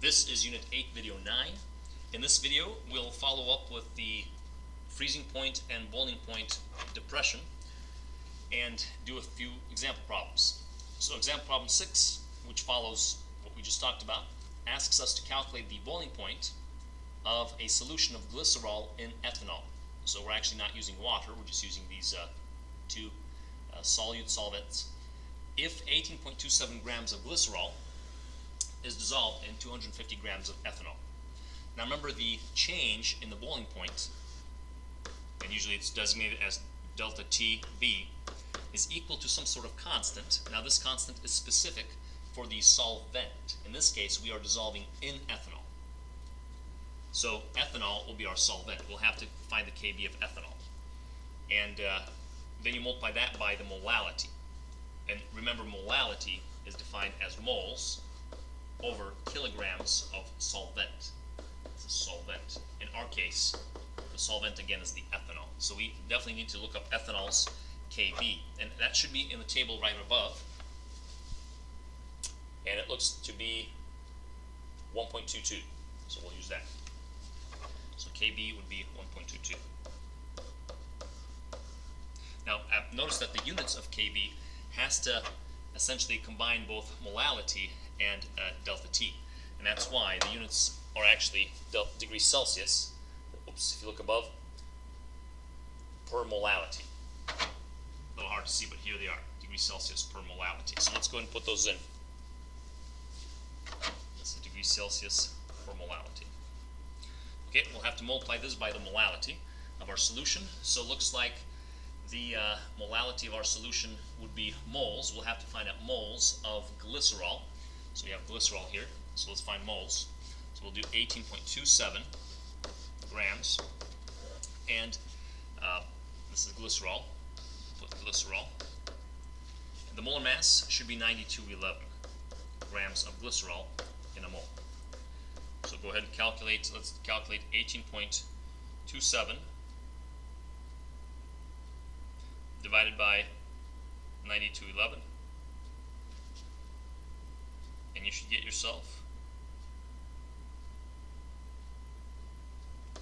This is Unit 8, Video 9. In this video, we'll follow up with the freezing point and boiling point depression and do a few example problems. So example problem 6, which follows what we just talked about, asks us to calculate the boiling point of a solution of glycerol in ethanol. So we're actually not using water, we're just using these two solute solvents. If 18.27 grams of glycerol is dissolved in 250 grams of ethanol. Now remember, the change in the boiling point, and usually it's designated as delta TB, is equal to some sort of constant. Now this constant is specific for the solvent. In this case, we are dissolving in ethanol. So ethanol will be our solvent. We'll have to find the Kb of ethanol. And then you multiply that by the molality. And remember, molality is defined as moles over kilograms of solvent. It's a solvent. In our case, the solvent again is the ethanol. So we definitely need to look up ethanol's Kb. And that should be in the table right above. And it looks to be 1.22. So we'll use that. So Kb would be 1.22. Now notice that the units of Kb has to essentially combine both molality and delta T. And that's why the units are actually degrees Celsius. Oops, if you look above, per molality. A little hard to see, but here they are, degrees Celsius per molality. So let's go ahead and put those in. This is degrees Celsius per molality. Okay, we'll have to multiply this by the molality of our solution. So it looks like the molality of our solution would be moles. We'll have to find out moles of glycerol. So we have glycerol here, so let's find moles. So we'll do 18.27 grams, and this is glycerol. Put glycerol. And the molar mass should be 9211 grams of glycerol in a mole. So go ahead and calculate. Let's calculate 18.27 divided by 9211. And you should get yourself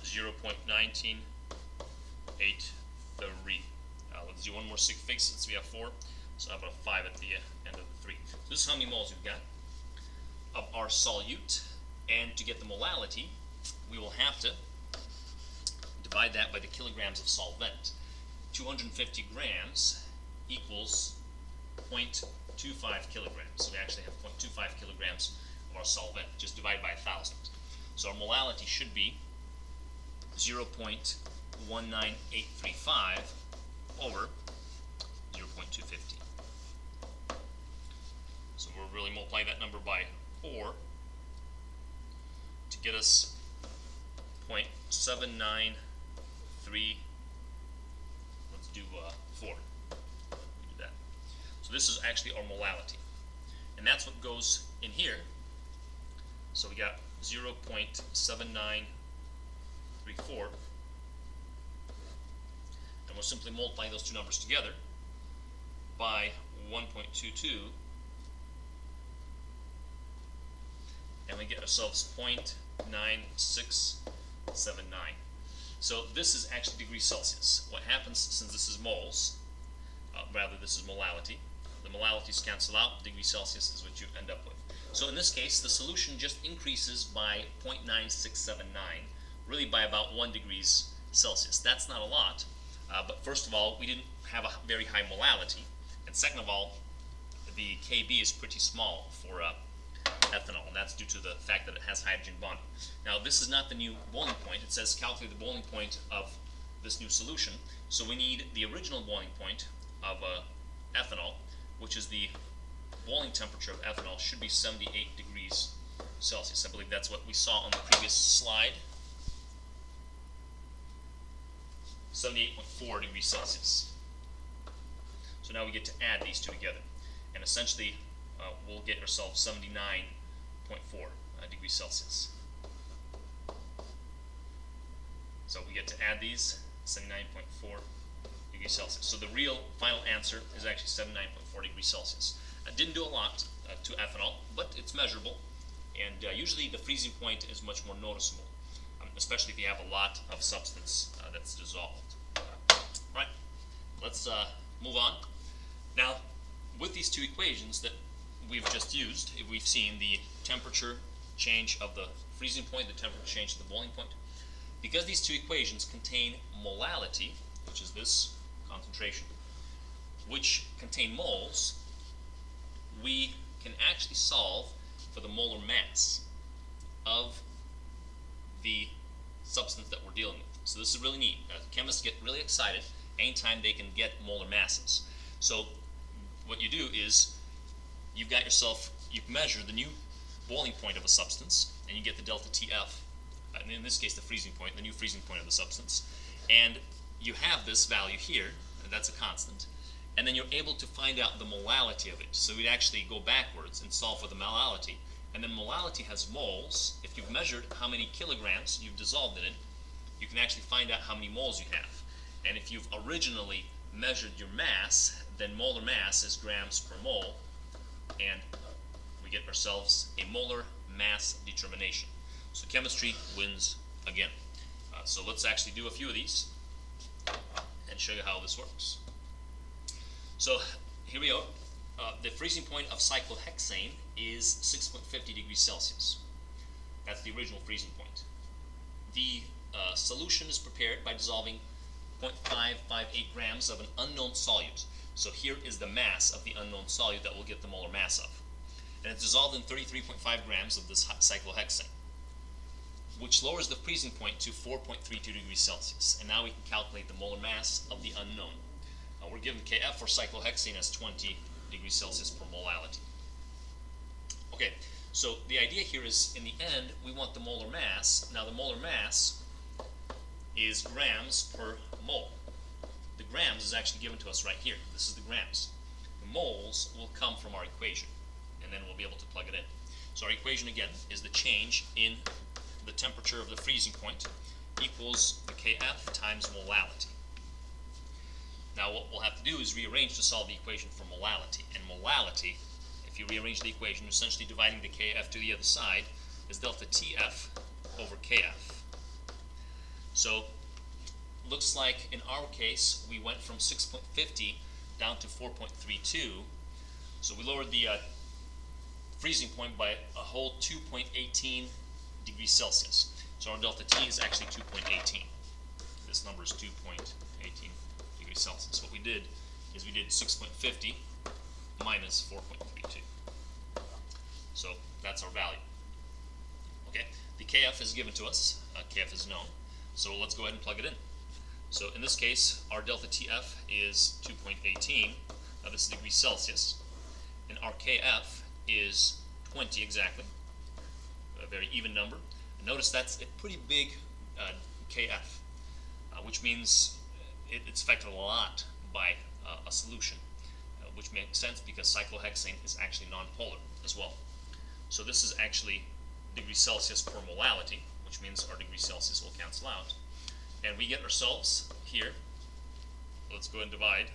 0.1983. Let's do one more sig fig since we have 4. So how about a 5 at the end of the 3. So this is how many moles we've got of our solute. And to get the molality, we will have to divide that by the kilograms of solvent. 250 grams equals 0.25 kilograms. So we actually have 0.25 kilograms of our solvent, just divided by 1,000. So our molality should be 0.19835 over 0.250. So we'll really multiply that number by 4 to get us 0.793. Let's do 4. Do that. So this is actually our molality, and that's what goes in here. So we got 0.7934, and we'll simply multiply those two numbers together by 1.22, and we get ourselves 0.9679. So this is actually degrees Celsius. What happens, since this is moles, this is molality, the molalities cancel out, degrees Celsius is what you end up with. So in this case, the solution just increases by 0.9679, really by about 1 degrees Celsius. That's not a lot, but first of all, we didn't have a very high molality, and second of all, the Kb is pretty small for ethanol, and that's due to the fact that it has hydrogen bonding. Now this is not the new boiling point. It says calculate the boiling point of this new solution, so we need the original boiling point of ethanol, which is the boiling temperature of ethanol, should be 78 degrees Celsius. I believe that's what we saw on the previous slide. 78.4 degrees Celsius. So now we get to add these two together, and essentially we'll get ourselves 79.4 degrees Celsius. So we get to add these, 79.4 degrees Celsius. So the real final answer is actually 79.4 degrees Celsius. I didn't do a lot to ethanol, but it's measurable, And usually the freezing point is much more noticeable, especially if you have a lot of substance that's dissolved. Right, let's move on. Now, with these two equations that we've just used, we've seen the temperature change of the freezing point, the temperature change of the boiling point. Because these two equations contain molality, which is this concentration, which contain moles, we can actually solve for the molar mass of the substance that we're dealing with. So this is really neat. Chemists get really excited anytime they can get molar masses. So what you do is you measure the new boiling point of a substance, and you get the delta TF, and in this case the freezing point, the new freezing point of the substance, and you have this value here, and that's a constant, and then you're able to find out the molality of it. So we'd actually go backwards and solve for the molality, and then molality has moles. If you've measured how many kilograms you've dissolved in it, you can actually find out how many moles you have. And if you've originally measured your mass, then molar mass is grams per mole, and we get ourselves a molar mass determination. So chemistry wins again. So let's actually do a few of these and show you how this works. So here we are. The freezing point of cyclohexane is 6.50 degrees Celsius. That's the original freezing point. The solution is prepared by dissolving 0.558 grams of an unknown solute. So here is the mass of the unknown solute that we'll get the molar mass of. And it's dissolved in 33.5 grams of this cyclohexane, which lowers the freezing point to 4.32 degrees Celsius. And now we can calculate the molar mass of the unknown. We're given Kf for cyclohexane as 20 degrees Celsius per molality. Okay, so the idea here is, in the end, we want the molar mass. Now the molar mass is grams per mole. The grams is actually given to us right here. This is the grams. The moles will come from our equation, and then we'll be able to plug it in. So our equation again is the change in the temperature of the freezing point equals the Kf times molality. Now what we'll have to do is rearrange to solve the equation for molality. And molality, if you rearrange the equation, essentially dividing the Kf to the other side, is delta Tf over Kf. So looks like in our case we went from 6.50 down to 4.32. So we lowered the freezing point by a whole 2.18 degrees Celsius. So our delta T is actually 2.18. This number is 2.18 degrees Celsius. What we did is we did 6.50 minus 4.32. So that's our value. Okay, the Kf is given to us. Kf is known. So let's go ahead and plug it in. So in this case, our delta Tf is 2.18. Now this is degrees Celsius. And our Kf is 20 exactly. A very even number. And notice that's a pretty big Kf, which means it's affected a lot by a solution, which makes sense because cyclohexane is actually nonpolar as well. So this is actually degrees Celsius per molality, which means our degrees Celsius will cancel out. And we get ourselves here, let's go and divide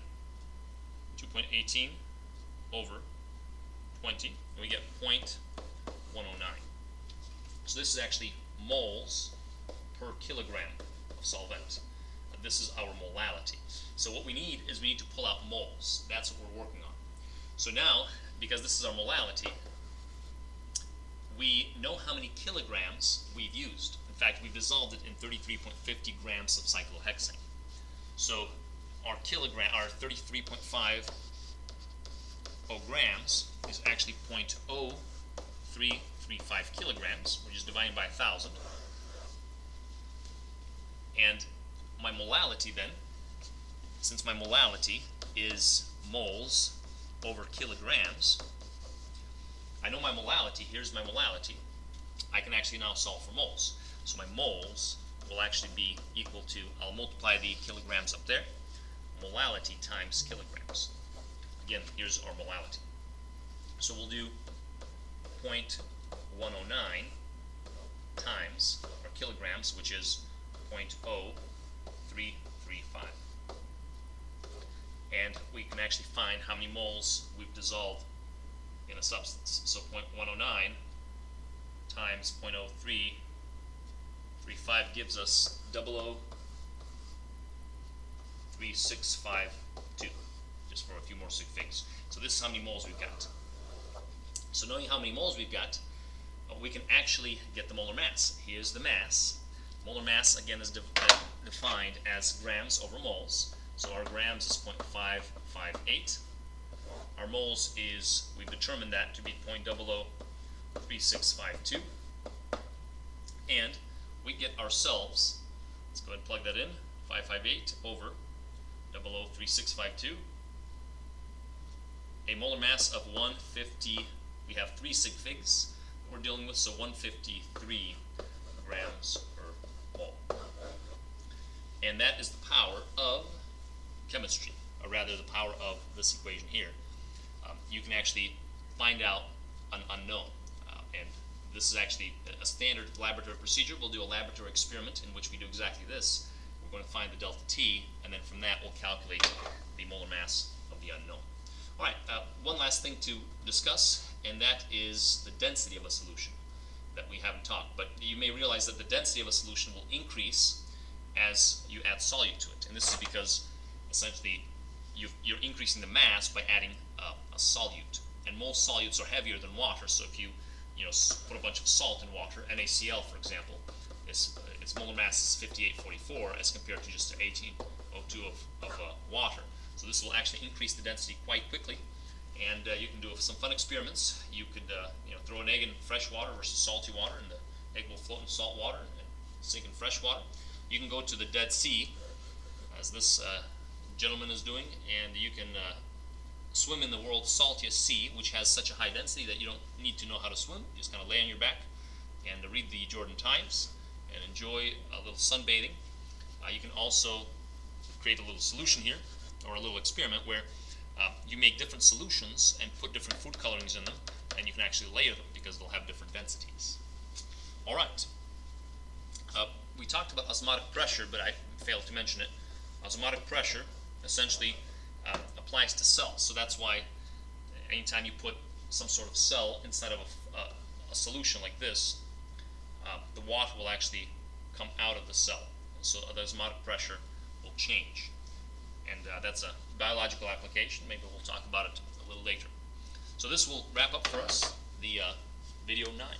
2.18 over 20, and we get 0.109. So this is actually moles per kilogram of solvent. This is our molality. So what we need is we need to pull out moles. That's what we're working on. So now, because this is our molality, we know how many kilograms we've used. In fact, we've dissolved it in 33.50 grams of cyclohexane. So our 33.50 grams is actually 0.0335 kilograms, which is divided by 1,000. And my molality then, since my molality is moles over kilograms, I know my molality. Here's my molality. I can actually now solve for moles. So my moles will actually be equal to, I'll multiply the kilograms up there, molality times kilograms. Again, here's our molality. So we'll do 0.109 times our kilograms, which is 0.0335. And we can actually find how many moles we've dissolved in a substance. So 0.109 times 0.0335 gives us 0.03652, just for a few more sig figs. So this is how many moles we've got. So knowing how many moles we've got, we can actually get the molar mass. Here's the mass. Molar mass, again, is defined as grams over moles. So our grams is 0.558. Our moles is, we've determined that to be 0.003652. And we get ourselves, let's go ahead and plug that in, 558 over 0.03652. A molar mass of 150, we have 3 sig figs we're dealing with, so 153 grams per mole. And that is the power of chemistry, or rather the power of this equation here. You can actually find out an unknown, and this is actually a standard laboratory procedure. We'll do a laboratory experiment in which we do exactly this. We're going to find the delta T, and then from that we'll calculate the molar mass of the unknown. All right, one last thing to discuss, and that is the density of a solution that we haven't talked. But you may realize that the density of a solution will increase as you add solute to it, and this is because essentially you're increasing the mass by adding a solute, and most solutes are heavier than water. So if you put a bunch of salt in water, NaCl for example, its molar mass is 5844 as compared to just 1802 of water. So this will actually increase the density quite quickly, and you can do some fun experiments. You could throw an egg in fresh water versus salty water, and the egg will float in salt water and sink in fresh water. You can go to the Dead Sea, as this gentleman is doing, and you can swim in the world's saltiest sea, which has such a high density that you don't need to know how to swim. You just kind of lay on your back and read the Jordan Times and enjoy a little sunbathing. You can also create a little solution here, or a little experiment where you make different solutions and put different food colorings in them, and you can actually layer them because they'll have different densities. All right. We talked about osmotic pressure, but I failed to mention it. Osmotic pressure essentially applies to cells, so that's why anytime you put some sort of cell inside of a solution like this, the water will actually come out of the cell, so the osmotic pressure will change. And that's a biological application. Maybe we'll talk about it a little later. So this will wrap up for us the video 9.